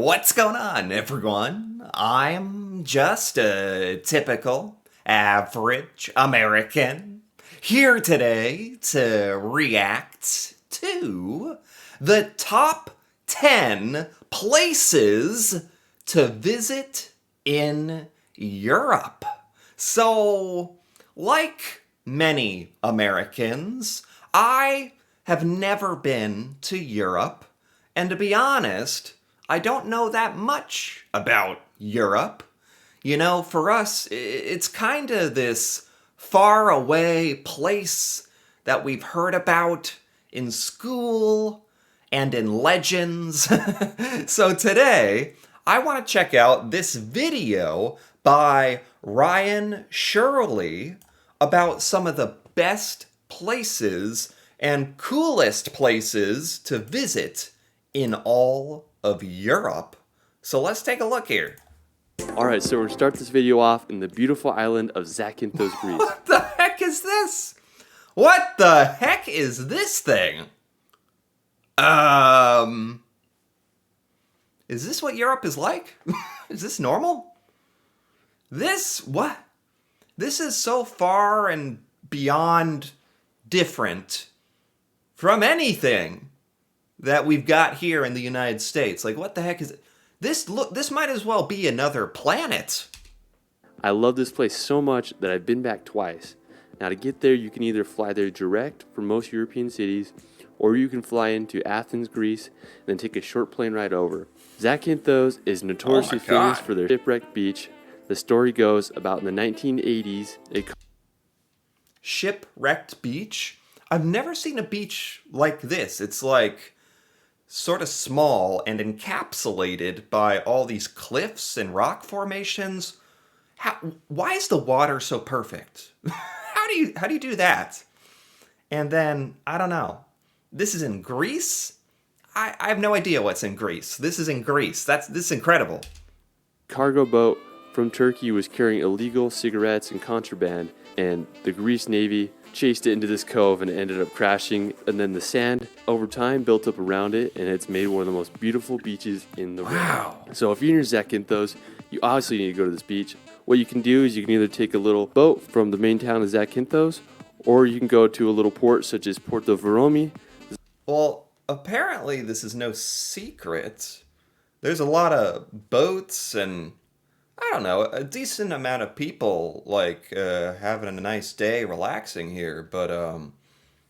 What's going on, everyone? I'm just a typical, average American here today to react to the top 10 places to visit in Europe. So, like many Americans, I have never been to Europe, and to be honest, I don't know that much about Europe. You know, for us, it's kind of this far away place that we've heard about in school and in legends. So today, I want to check out this video by Ryan Shirley about some of the best places and coolest places to visit in all of Europe. So let's take a look here. Alright, so we're going to start this video off in the beautiful island of Zakynthos, Greece. What the heck is this? What the heck is this thing? Is this what Europe is like? Is this normal? What? This is so far and beyond different from anything that we've got here in the United States. Like, what the heck is it? This might as well be another planet. I love this place so much that I've been back twice. Now to get there, you can either fly there direct from most European cities, or you can fly into Athens, Greece, and then take a short plane ride over. Zakynthos is notoriously famous for their shipwrecked beach. The story goes about in the 1980s, Shipwrecked beach? I've never seen a beach like this. It's like sort of small and encapsulated by all these cliffs and rock formations. Why is the water so perfect? How do you do that? And then, I don't know. This is in Greece? I have no idea what's in Greece. This is in Greece. This is incredible. cargo boat from Turkey was carrying illegal cigarettes and contraband, and the Greece Navy chased it into this cove and it ended up crashing, and then the sand over time built up around it, and it's made one of the most beautiful beaches in the world. So if you're in Zakynthos, you obviously need to go to this beach. What you can do is you can either take a little boat from the main town of Zakynthos, or you can go to a little port such as Porto Veromi. Well, apparently this is no secret. There's a lot of boats and, I don't know, a decent amount of people like having a nice day relaxing here, but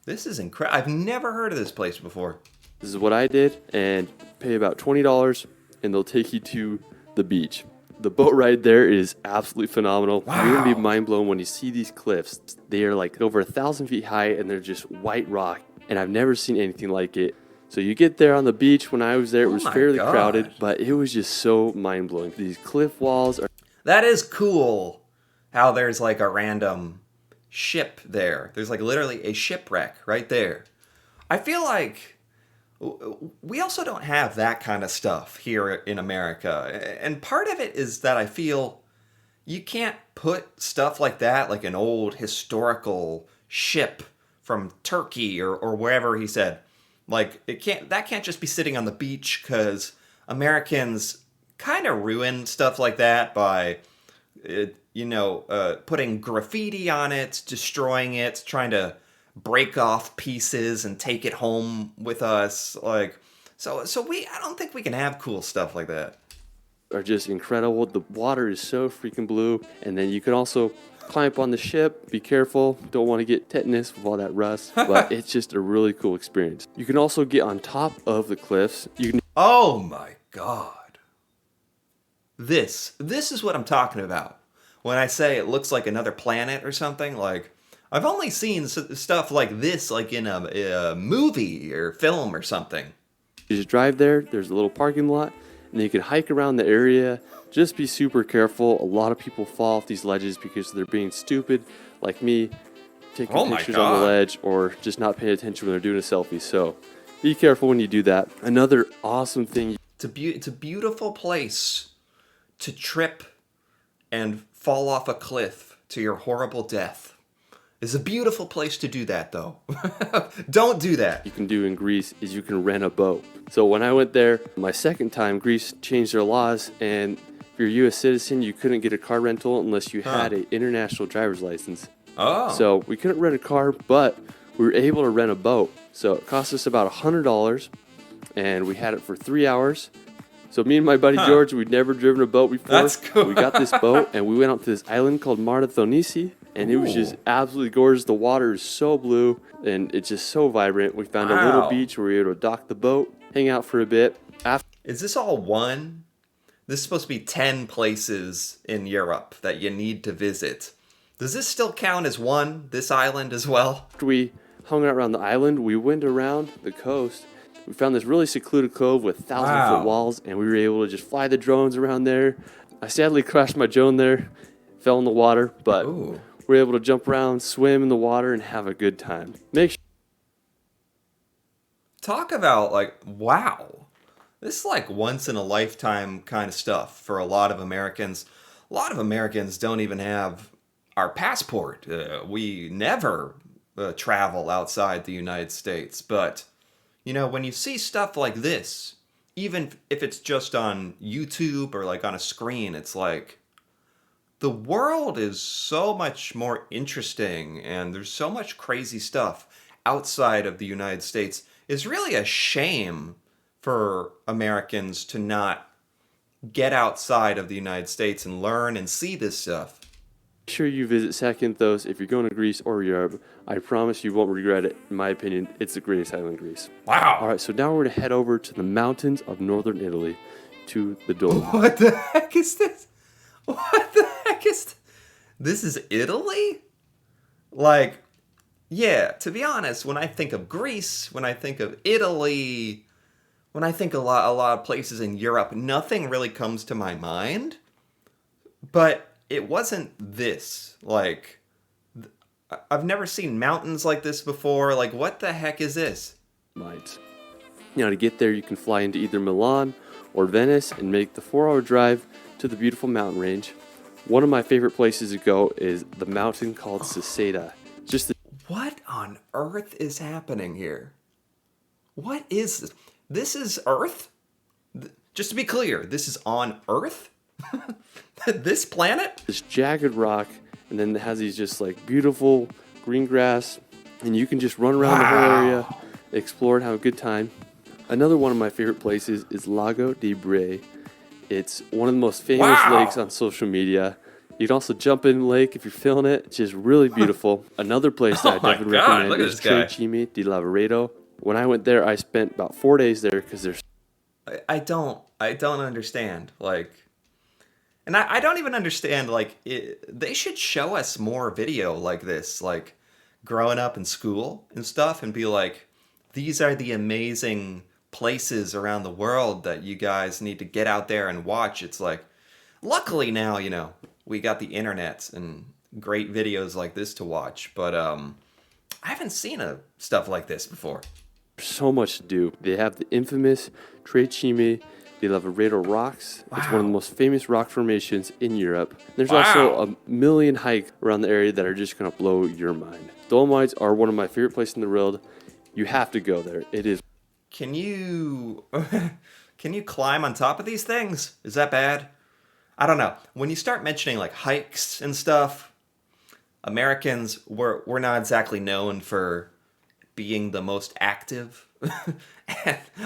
this is incredible. I've never heard of this place before. This is what I did, and pay about $20 and they'll take you to the beach. The boat ride there is absolutely phenomenal. Wow. You're gonna be mind blown when you see these cliffs. They are like over 1,000 feet high and they're just white rock, and I've never seen anything like it. So you get there on the beach. When I was there, it was fairly crowded, but it was just so mind blowing. These cliff walls are... That is cool how there's like a random ship there. There's like literally a shipwreck right there. I feel like we also don't have that kind of stuff here in America. And part of it is that I feel you can't put stuff like that, like an old historical ship from Turkey or wherever he said. Like, that can't just be sitting on the beach, because Americans kind of ruin stuff like that by, putting graffiti on it, destroying it, trying to break off pieces and take it home with us. Like, so I don't think we can have cool stuff like that. Are just incredible. The water is so freaking blue, and then you can also climb up on the ship. Be careful, don't want to get tetanus with all that rust, but it's just a really cool experience. You can also get on top of the cliffs. Oh my god. This is what I'm talking about when I say it looks like another planet or something. Like, I've only seen stuff like this like in a movie or film or something. You just drive there, there's a little parking lot, and then you can hike around the area. Just be super careful. A lot of people fall off these ledges because they're being stupid, like me, taking pictures on the ledge or just not paying attention when they're doing a selfie. So be careful when you do that. Another awesome thing. It's a beautiful place to trip and fall off a cliff to your horrible death. It's a beautiful place to do that, though. Don't do that. You can do in Greece is you can rent a boat. So when I went there, my second time, Greece changed their laws, and if you're a U.S. citizen, you couldn't get a car rental unless you had an international driver's license. Oh. So we couldn't rent a car, but we were able to rent a boat. So it cost us about $100, and we had it for 3 hours. So me and my buddy George, we'd never driven a boat before. That's cool. We got this boat, and we went out to this island called Marathonisi, and it was just absolutely gorgeous. The water is so blue, and it's just so vibrant. We found a little beach where we were able to dock the boat, hang out for a bit. Is this all one? This is supposed to be 10 places in Europe that you need to visit. Does this still count as one, this island as well? After we hung out around the island, we went around the coast. We found this really secluded cove with 1,000-foot walls, and we were able to just fly the drones around there. I sadly crashed my drone there, fell in the water, but we were able to jump around, swim in the water, and have a good time. Talk about, like, wow. This is like once in a lifetime kind of stuff for a lot of Americans. A lot of Americans don't even have our passport. We never travel outside the United States. But, you know, when you see stuff like this, even if it's just on YouTube or like on a screen, it's like the world is so much more interesting and there's so much crazy stuff outside of the United States. It's really a shame for Americans to not get outside of the United States and learn and see this stuff. Make sure you visit Zakynthos if you're going to Greece or Europe. I promise you won't regret it. In my opinion, it's the greatest island, Greece. Wow. All right, so now we're going to head over to the mountains of northern Italy, to the Dolomites. What the heck is this? What the heck is this? This is Italy? Like, yeah, to be honest, when I think of Greece, when I think of Italy, when I think a lot of places in Europe, nothing really comes to my mind. But it wasn't this. Like, I've never seen mountains like this before. Like, what the heck is this? Now, to get there, you can fly into either Milan or Venice and make the 4-hour drive to the beautiful mountain range. One of my favorite places to go is the mountain called Seseda. What on earth is happening here? What is this? This is Earth? Just to be clear, this is on Earth? This planet? This jagged rock, and then it has these just like beautiful green grass, and you can just run around the whole area, explore and have a good time. Another one of my favorite places is Lago di Braies. It's one of the most famous lakes on social media. You can also jump in the lake if you're feeling it. It's just really beautiful. Another place that I definitely recommend is Trecime di Lavaredo. When I went there, I spent about 4 days there because there's... I don't understand. Like, and I don't even understand, like, they should show us more video like this, like, growing up in school and stuff, and be like, these are the amazing places around the world that you guys need to get out there and watch. It's like, luckily now, you know, we got the internet and great videos like this to watch, but I haven't seen stuff like this before. So much to do. They have the infamous Trecime di Lavaredo rocks. It's one of the most famous rock formations in Europe. There's also a million hikes around the area that are just going to blow your mind. Dolomites are one of my favorite places in the world. You have to go there. It is. Can you climb on top of these things? Is that bad? I don't know. When you start mentioning like hikes and stuff, Americans, we're not exactly known for being the most active.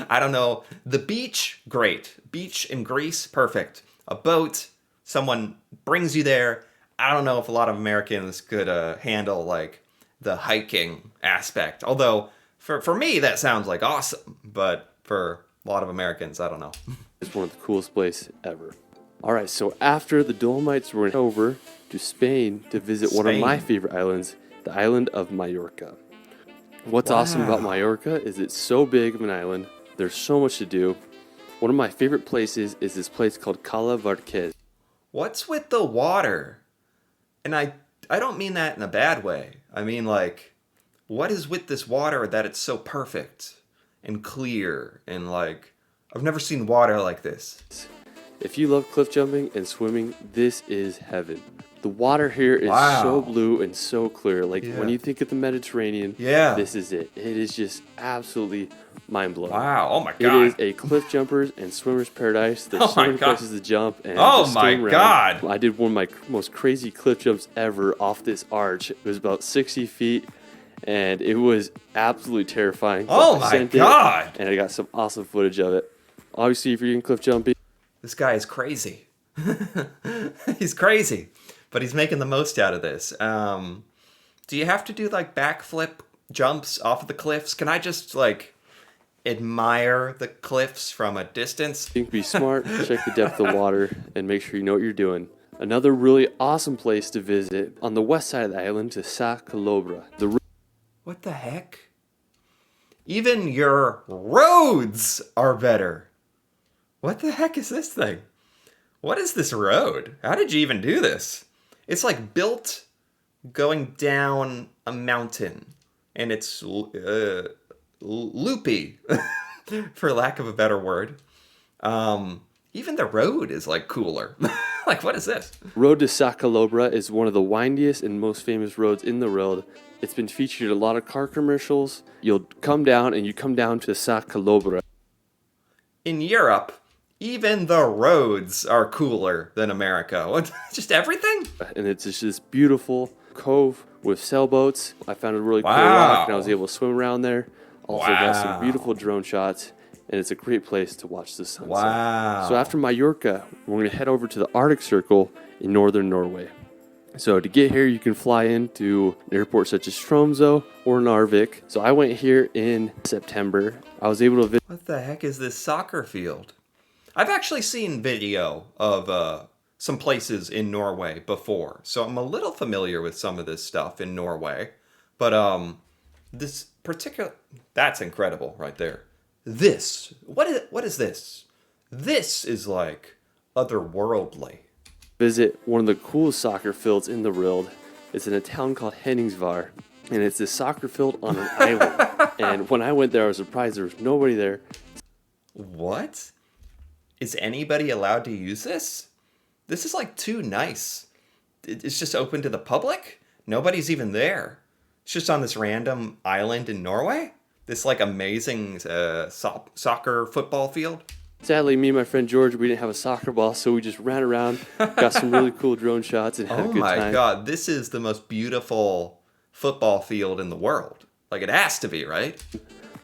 I don't know. The beach, great. Beach in Greece, perfect. A boat, someone brings you there. I don't know if a lot of Americans could handle like the hiking aspect. Although for me that sounds like awesome, but for a lot of Americans, I don't know. It's one of the coolest places ever. All right, so after the Dolomites, we're over to Spain to visit one of my favorite islands, the island of Mallorca. What's awesome about Mallorca is it's so big of an island. There's so much to do. One of my favorite places is this place called Cala Varquez. What's with the water? And I don't mean that in a bad way. I mean, like, what is with this water that it's so perfect and clear and, like, I've never seen water like this. If you love cliff jumping and swimming, this is heaven. The water here is so Wow. blue and so clear. Like when Yeah. you think of the Mediterranean, Yeah. this is it. It is just absolutely mind blowing. Wow. Oh my It is God. a cliff jumpers and swimmers paradise. There's Oh so my many God. places to jump and Oh just my swim around. God. I did one of my most crazy cliff jumps ever off this arch. It was about 60 feet, and it was absolutely terrifying. but Oh I my sent it, God. and I got some awesome footage of it. Obviously, if you're in cliff jumping, This guy is crazy. He's crazy, but he's making the most out of this. Do you have to do like backflip jumps off of the cliffs? Can I just like admire the cliffs from a distance? be smart, check the depth of water, and make sure you know what you're doing. Another really awesome place to visit on the west side of the island is Sa Calobra. What the heck? Even your roads are better. What the heck is this thing? What is this road? How did you even do this? It's like built going down a mountain, and it's loopy, for lack of a better word. Even the road is like cooler. Like, what is this? Road to Sa Calobra is one of the windiest and most famous roads in the world. It's been featured in a lot of car commercials. You'll come down and you come down to Sa Calobra. In Europe, even the roads are cooler than America. What? Just everything? And it's just this beautiful cove with sailboats. I found a really cool Wow. rock and I was able to swim around there. Also got some Wow. beautiful drone shots, and it's a great place to watch the sunset. Wow. So after Mallorca, we're going to head over to the Arctic Circle in northern Norway. So to get here, you can fly into an airport such as Tromsø or Narvik. So I went here in September. I was able to visit What the heck is this soccer field? I've actually seen video of some places in Norway before, so I'm a little familiar with some of this stuff in Norway. But this particular, that's incredible right there. This, what is this? This is like otherworldly. one of the coolest soccer fields in the world. It's in a town called Henningsvær, and it's this soccer field on an island. And when I went there, I was surprised there was nobody there. What? Is anybody allowed to use this? This is like too nice. It's just open to the public? Nobody's even there. It's just on this random island in Norway? This like amazing soccer football field? Sadly, me and my friend George, we didn't have a soccer ball, so we just ran around, got some really cool drone shots, and had a Oh good my time. God, this is the most beautiful football field in the world. Like it has to be, right?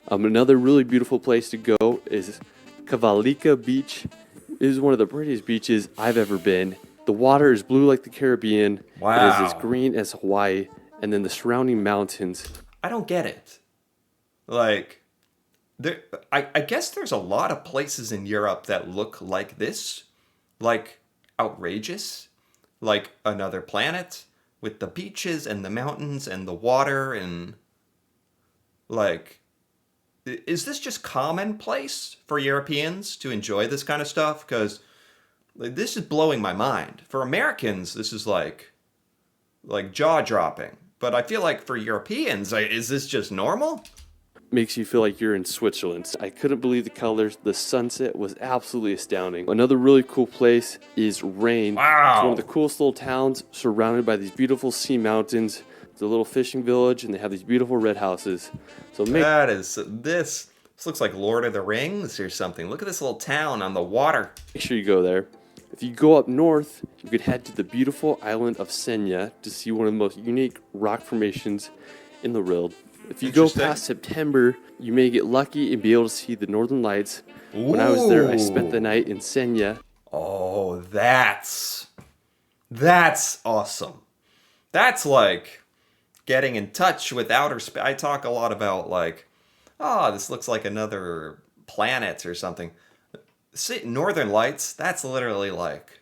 Another really beautiful place to go is Kavalika Beach. It is one of the prettiest beaches I've ever been. The water is blue like the Caribbean. Wow. It is as green as Hawaii, and then the surrounding mountains. I don't get it. Like, I guess there's a lot of places in Europe that look like this, like outrageous, like another planet with the beaches and the mountains and the water and like, is this just commonplace for Europeans to enjoy this kind of stuff? Because this is blowing my mind. For Americans, this is like jaw dropping. But I feel like for Europeans, is this just normal? Makes you feel like you're in Switzerland. I couldn't believe the colors. The sunset was absolutely astounding. Another really cool place is Rain. Wow. It's one of the coolest little towns surrounded by these beautiful sea mountains. It's a little fishing village, and they have these beautiful red houses. So This looks like Lord of the Rings or something. Look at this little town on the water. make sure you go there. If you go up north, you could head to the beautiful island of Senja to see one of the most unique rock formations in the world. If you go Interesting. past September, you may get lucky and be able to see the northern lights. When I was there, I spent the night in Senja. Oh, that's awesome. That's like getting in touch with outer space. I talk a lot about like, oh, this looks like another planet or something. See, Northern Lights, that's literally like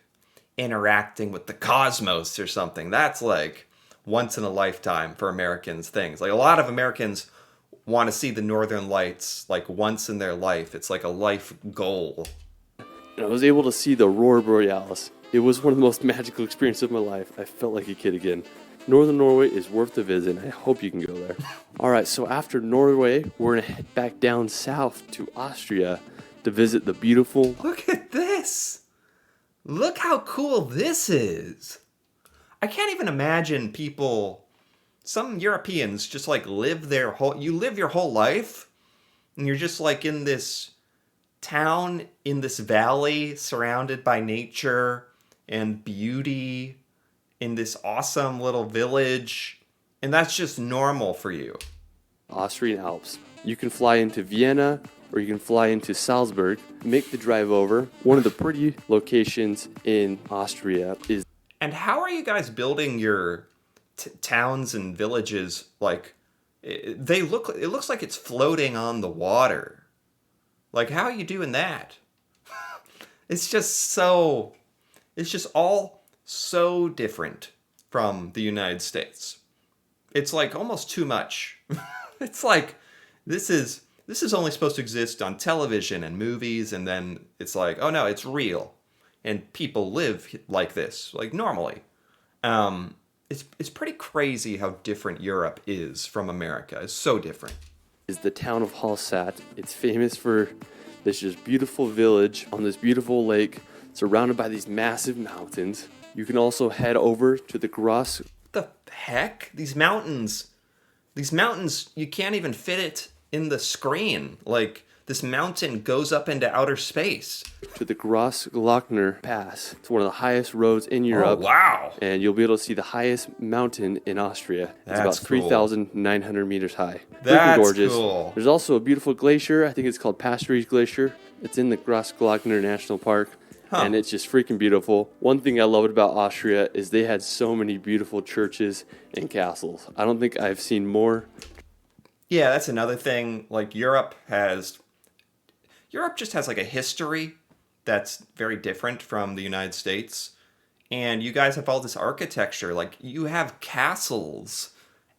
interacting with the cosmos or something. That's like once in a lifetime for Americans things. Like a lot of Americans want to see the Northern Lights like once in their life. It's like a life goal. And I was able to see the Aurora Borealis. It was one of the most magical experiences of my life. I felt like a kid again. Northern Norway is worth the visit, and I hope you can go there. All right, so after Norway, we're going to head back down south to Austria to visit the beautiful... Look at this. Look how cool this is. I can't even imagine people, some Europeans just like you live your whole life and you're just like in this town in this valley surrounded by nature and beauty in this awesome little village, and that's just normal for you. Austrian Alps. You can fly into Vienna or you can fly into Salzburg, make the drive over. One of the pretty locations in Austria is. And how are you guys building your towns and villages? Like, it looks like it's floating on the water. Like, how are you doing that? It's just all so different from the United States. It's like almost too much. It's like this is only supposed to exist on television and movies, and then it's like, oh no, it's real, and people live like this, like normally. It's pretty crazy how different Europe is from America. It's so different. Is the town of Hallstatt. It's famous for this just beautiful village on this beautiful lake surrounded by these massive mountains. You can also head over to the Gros. The heck? These mountains, you can't even fit it in the screen. Like, this mountain goes up into outer space. To the Grossglockner Pass. It's one of the highest roads in Europe. Oh, wow. And you'll be able to see the highest mountain in Austria. It's That's about cool. 3,900 meters high. That's Freaking gorgeous. cool. There's also a beautiful glacier. I think it's called Pastorius Glacier. It's in the Grossglockner National Park. And it's just freaking beautiful. One thing I loved about Austria is they had so many beautiful churches and castles. I don't think I've seen more. Yeah, that's another thing. Like, Europe just has like a history that's very different from the United States. And you guys have all this architecture. Like, you have castles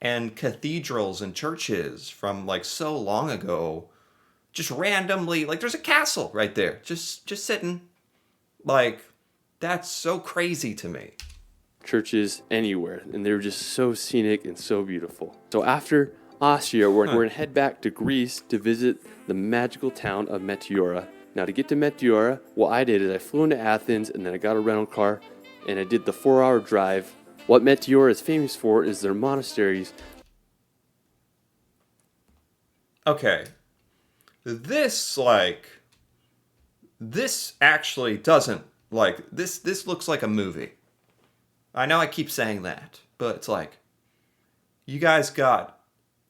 and cathedrals and churches from like so long ago. Just randomly, like, there's a castle right there. Just sitting. Like, that's so crazy to me. Churches anywhere, and they were just so scenic and so beautiful. So after Austria, we're going to head back to Greece to visit the magical town of Meteora. Now, to get to Meteora, what I did is I flew into Athens, and then I got a rental car, and I did the 4-hour drive. What Meteora is famous for is their monasteries. Okay. This actually doesn't, like, this looks like a movie. I know I keep saying that, but it's like, you guys got,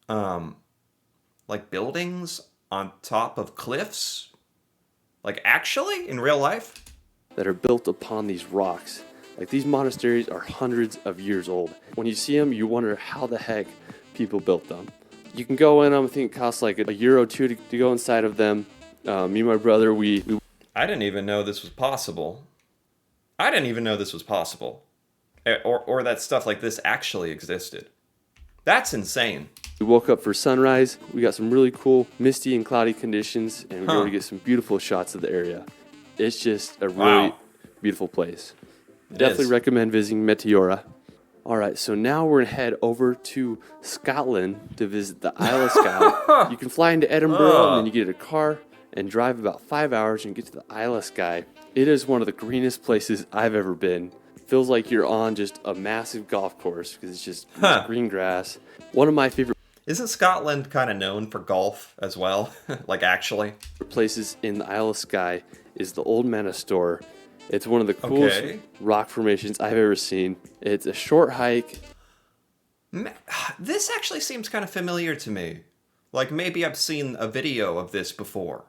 like, buildings on top of cliffs? Like, actually, in real life? That are built upon these rocks. Like, these monasteries are hundreds of years old. When you see them, you wonder how the heck people built them. You can go in them. I think it costs like €1 or €2 to go inside of them. Me and my brother, we I didn't even know this was possible. I didn't even know this was possible. Or that stuff like this actually existed. That's insane. woke up for sunrise. We got some really cool misty and cloudy conditions, and we were able to get some beautiful shots of the area. It's just a really beautiful place. Definitely recommend visiting Meteora. All right, so now we're going to head over to Scotland to visit the Isle of Skye. You can fly into Edinburgh, and then you get a car and drive about 5 hours and get to the Isle of Skye. It is one of the greenest places I've ever been. Feels like you're on just a massive golf course because it's just green grass. One of my favorite Isn't Scotland kind of known for golf as well? Like, actually? places in the Isle of Skye is the Old Manor Store. It's one of the coolest rock formations I've ever seen. It's a short hike. This actually seems kind of familiar to me. Like, maybe I've seen a video of this before.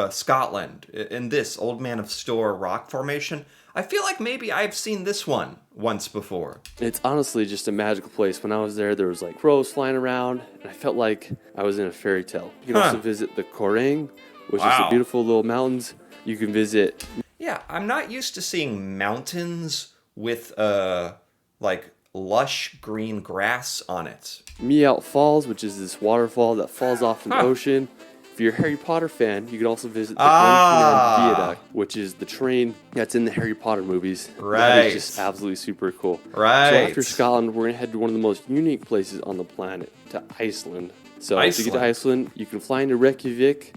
Scotland, in this Old Man of Store rock formation. I feel like maybe I've seen this one once before. It's honestly just a magical place. When I was there was like crows flying around, and I felt like I was in a fairy tale. You can also visit the Corrang, which is the beautiful little mountains. You can visit... Yeah, I'm not used to seeing mountains with, like, lush green grass on it. Meout Falls, which is this waterfall that falls off in the ocean. If you're a Harry Potter fan, you can also visit the Glenfinnan Viaduct, which is the train that's in the Harry Potter movies. Right. That is just absolutely super cool. Right. So after Scotland, we're going to head to one of the most unique places on the planet, to Iceland. So to get to Iceland, you can fly into Reykjavik.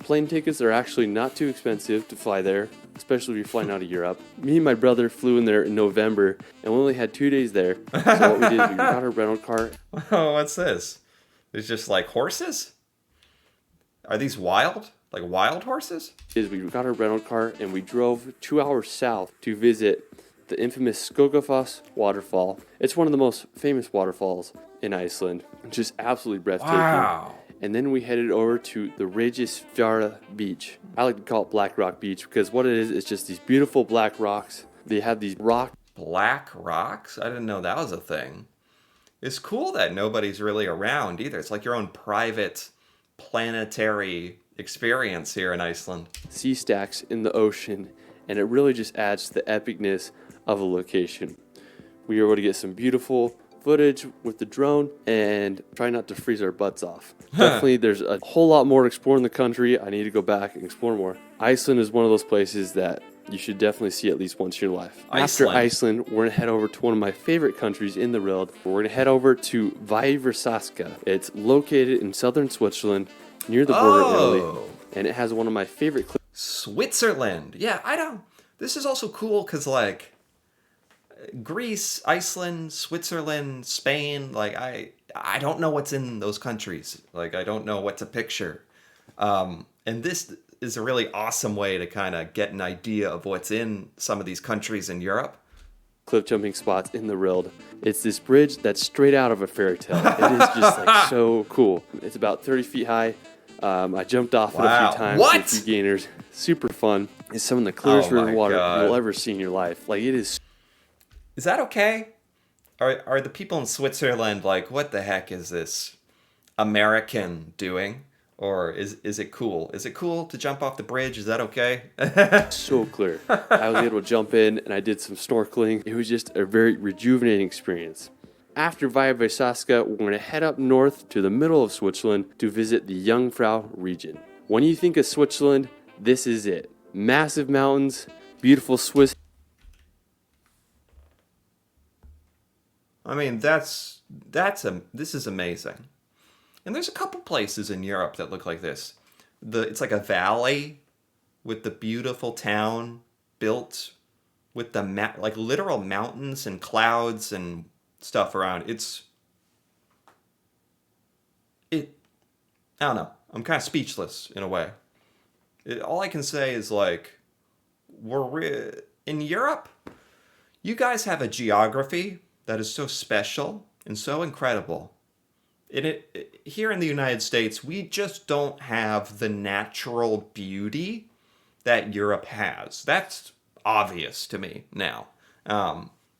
Plane tickets are actually not too expensive to fly there. especially if you're flying out of Europe. Me and my brother flew in there in November, and we only had 2 days there. So what we did is we got a rental car. Oh, what's this? There's just like horses? Are these wild? Like wild horses? We got a rental car and we drove 2 hours south to visit the infamous Skogafoss waterfall. It's one of the most famous waterfalls in Iceland. Just absolutely breathtaking. Wow. And then we headed over to the Regisfjara beach. I like to call it Black Rock Beach because what it is just these beautiful black rocks. They have these rock. Black rocks? I didn't know that was a thing. It's cool that nobody's really around either. It's like your own private planetary experience here in Iceland. Sea stacks in the ocean, and it really just adds to the epicness of a location. We were able to get some beautiful footage with the drone and try not to freeze our butts off. Definitely, there's a whole lot more to explore in the country. I need to go back and explore more. Iceland is one of those places that you should definitely see at least once in your life. After Iceland, we're going to head over to one of my favorite countries in the world. We're going to head over to Viversaska. It's located in southern Switzerland, near the border of Italy, and it has one of my favorite cliffs. Switzerland. Yeah, I don't. This is also cool because, like, Greece, Iceland, Switzerland, Spain, like, I don't know what's in those countries. Like, I don't know what to picture. And this is a really awesome way to kind of get an idea of what's in some of these countries in Europe. Cliff jumping spots in the world. It's this bridge that's straight out of a fairy tale. It is just like so cool. It's about 30 feet high. I jumped off it a few times with a few gainers. Super fun. It's some of the clearest river water you'll ever see in your life. Like, it is. Is that okay? Are the people in Switzerland like, what the heck is this American doing? Or is it cool? Is it cool to jump off the bridge? Is that okay? So clear. I was able to jump in and I did some snorkeling. It was just a very rejuvenating experience. After Viversaska, we're going to head up north to the middle of Switzerland to visit the Jungfrau region. When you think of Switzerland, this is it. Massive mountains, beautiful Swiss. I mean, this is amazing. And there's a couple places in Europe that look like this. It's like a valley with the beautiful town built with the like literal mountains and clouds and stuff around. I don't know. I'm kind of speechless in a way. All I can say is, like, in Europe, you guys have a geography that is so special and so incredible. Here in the United States, we just don't have the natural beauty that Europe has. That's obvious to me now.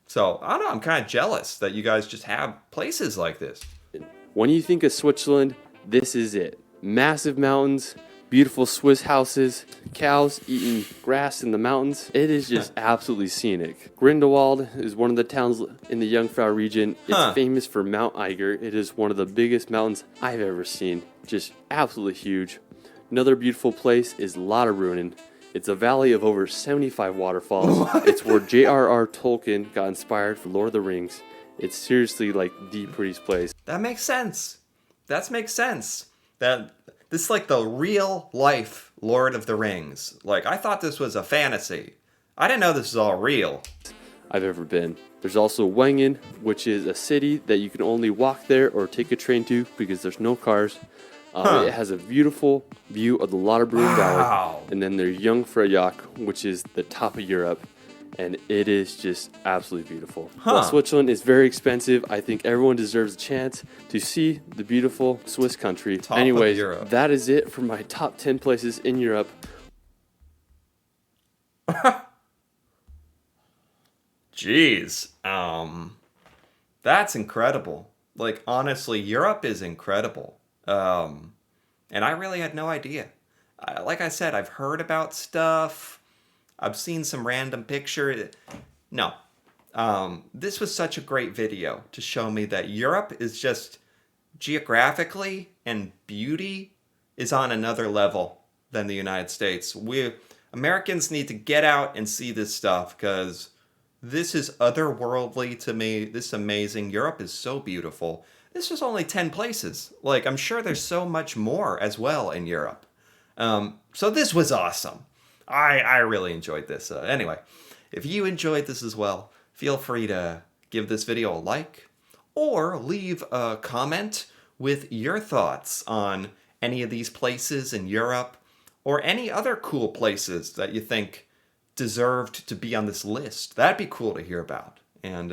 So, I don't know, I'm kind of jealous that you guys just have places like this. When you think of Switzerland, this is it. Massive mountains, beautiful Swiss houses, cows eating grass in the mountains. It is just absolutely scenic. Grindelwald is one of the towns in the Jungfrau region. It's famous for Mount Eiger. It is one of the biggest mountains I've ever seen. Just absolutely huge. Another beautiful place is Lauterbrunnen. It's a valley of over 75 waterfalls. What? It's where J.R.R. Tolkien got inspired for Lord of the Rings. It's seriously like the prettiest place. That makes sense. That makes sense. This is like the real life Lord of the Rings. Like, I thought this was a fantasy. I didn't know this was all real. I've ever been. There's also Wengen, which is a city that you can only walk there or take a train to because there's no cars. It has a beautiful view of the Lauterbrunnen Valley. And then there's Jungfraujoch, which is the top of Europe. And it is just absolutely beautiful. While Switzerland is very expensive, I think everyone deserves a chance to see the beautiful Swiss country. Anyways, that is it for my top 10 places in Europe. Jeez. That's incredible. Like, honestly, Europe is incredible. And I really had no idea. Like I said, I've heard about stuff. I've seen some random picture. No. This was such a great video to show me that Europe is just geographically and beauty is on another level than the United States. Americans need to get out and see this stuff because this is otherworldly to me. This is amazing. Europe is so beautiful. This was only 10 places. Like, I'm sure there's so much more as well in Europe. So this was awesome. I really enjoyed this. Anyway, if you enjoyed this as well, feel free to give this video a like or leave a comment with your thoughts on any of these places in Europe or any other cool places that you think deserved to be on this list. That'd be cool to hear about. And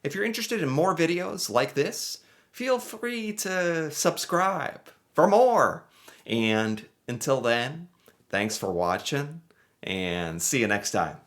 if you're interested in more videos like this, feel free to subscribe for more. And until then, thanks for watching and see you next time.